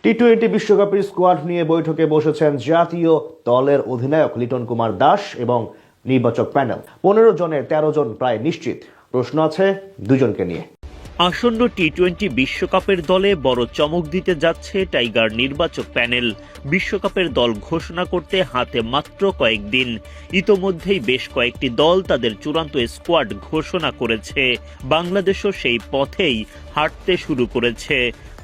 টি-20 বিশ্বকাপের স্কোয়াড নিয়ে বৈঠকে বসেছেন জাতীয় দলের অধিনায়ক লিটন কুমার দাস এবং নির্বাচক প্যানেল। 15 জনের 13 জন প্রায় নিশ্চিত। প্রশ্ন আছে দুজনকে নিয়ে। আসন্ন টি-20 বিশ্বকাপের দলে বড় চমক দিতে যাচ্ছে টাইগার নির্বাচক প্যানেল। বিশ্বকাপের দল ঘোষণা করতে হাতে মাত্র কয়েকদিন। ইতোমধ্যেই বেশ কয়েকটি দল তাদের চূড়ান্ত স্কোয়াড ঘোষণা করেছে। বাংলাদেশও সেই পথেই হাঁটতে শুরু করেছে।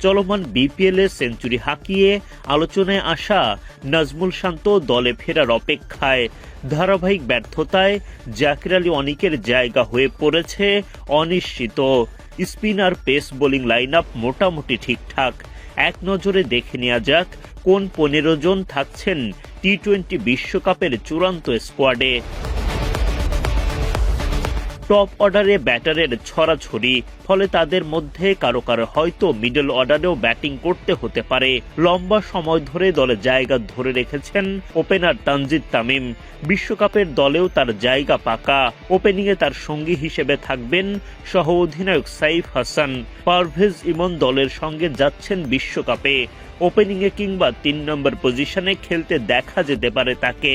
চলমান বিপিএল এ সেঞ্চুরি হাঁকিয়ে আলোচনায় আসা নাজমুল শান্ত দলে ফেরার অপেক্ষায়। ধারাবাহিক ব্যর্থতায় জাকির আলী অনিকের জায়গা হয়ে পড়েছে অনিশ্চিত। Spinner pace bowling line up মোটামুটি ঠিকঠাক। এক নজরে দেখে নেওয়া যাক কোন 15 জন থাকছেন টি-20 বিশ্বকাপের চূড়ান্ত স্কোয়াডে। টপ অর্ডারে ব্যাটারের ছড়াছড়ি, ফলে তাদের মধ্যে কারো কারো হয়তো মিডল অর্ডারেও ব্যাটিং করতে হতে পারে। লম্বা সময় ধরে দলে জায়গা ধরে রেখেছেন ওপেনার তানজিদ তামিম। বিশ্বকাপের দলেও তার জায়গা পাকা। ওপেনিংয়ে তার সঙ্গী হিসেবে থাকবেন সহ অধিনায়ক সাইফ হাসান। পারভেজ ইমন দলের সঙ্গে যাচ্ছেন বিশ্বকাপে। ওপেনিংয়ে কিংবা 3 নম্বর পজিশনে খেলতে দেখা যেতে পারে তাকে।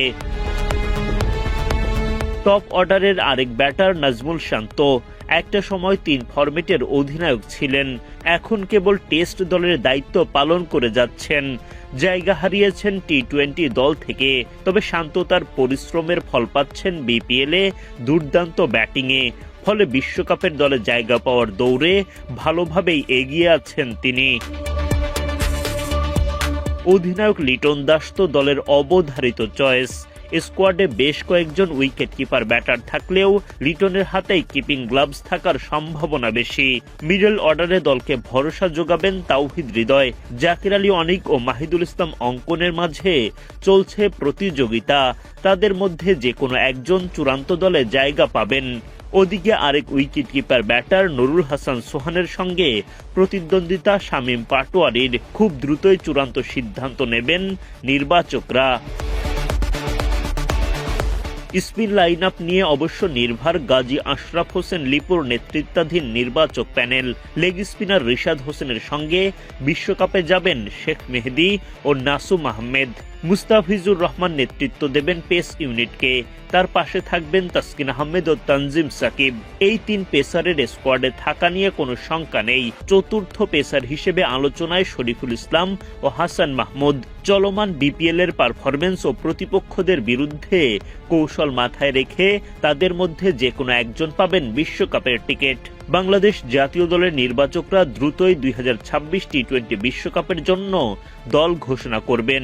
টপ অর্ডারের আরেক ব্যাটার নাজমুল শান্ত একটা সময় 3 ফরম্যাটের অধিনায়ক ছিলেন। এখন কেবল টেস্ট দলের দায়িত্ব পালন করে যাচ্ছেন। জায়গা হারিয়েছেন টি-20 দল থেকে, তবে শান্ত তার পরিশ্রমের ফল পাচ্ছেন বিপিএলে দুর্দান্ত ব্যাটিংয়ে। ফলে বিশ্বকাপের দলে জায়গা পাওয়ার দৌড়ে ভালোভাবেই এগিয়ে আছেন তিনি। অধিনায়ক লিটন দাস তো দলের অবধারিত চয়েস। স্কোয়াডে বেশ কয়েকজন উইকেট কিপার ব্যাটার থাকলেও লিটনের হাতেই কিপিং গ্লাভস থাকার সম্ভাবনা বেশি। মিডল অর্ডারে দলকে ভরসা যোগাবেন তাওহিদ হৃদয়। জাকির আলী অনিক ও মাহিদুল ইসলাম অঙ্কনের মাঝে চলছে প্রতিযোগিতা। তাদের মধ্যে যে কোনো একজন চূড়ান্ত দলে জায়গা পাবেন। ওদিকে আরেক wicket keeper batter Nurul Hasan সোহানের সঙ্গে প্রতিদ্বন্দ্বিতা শামীম পাটোয়ারির। খুব দ্রুতই চূড়ান্ত সিদ্ধান্ত নেবেন নির্বাচকরা। স্পিন লাইন আপ নিয়ে অবশ্য নির্ভর গাজী আশরাফ হোসেন লিপুর নেতৃত্বাধীন নির্বাচক প্যানেল। লেগ স্পিনার রিশাদ হোসেনের সঙ্গে বিশ্বকাপে যাবেন শেখ মেহেদী ও নাসুম আহমেদ। মুস্তাফিজুর রহমান নেতৃত্ব দেবেন পেস ইউনিটকে। তার পাশে থাকবেন তাসকিন আহমেদ ও তানজিম সাকিব। এই 3 পেসারের স্কোয়াডে থাকা নিয়ে কোনো শঙ্কা নেই। চতুর্থ পেসার হিসেবে আলোচনায় শরীফুল ইসলাম ও হাসান মাহমুদ। চলমান বিপিএল এর পারফরমেন্স ও প্রতিপক্ষদের বিরুদ্ধে কৌশল মাথায় রেখে তাদের মধ্যে যে কোনো একজন পাবেন বিশ্বকাপের টিকিট। বাংলাদেশ জাতীয় দলের নির্বাচকরা দ্রুতই 2026 টি-20 বিশ্বকাপের জন্য দল ঘোষণা করবেন।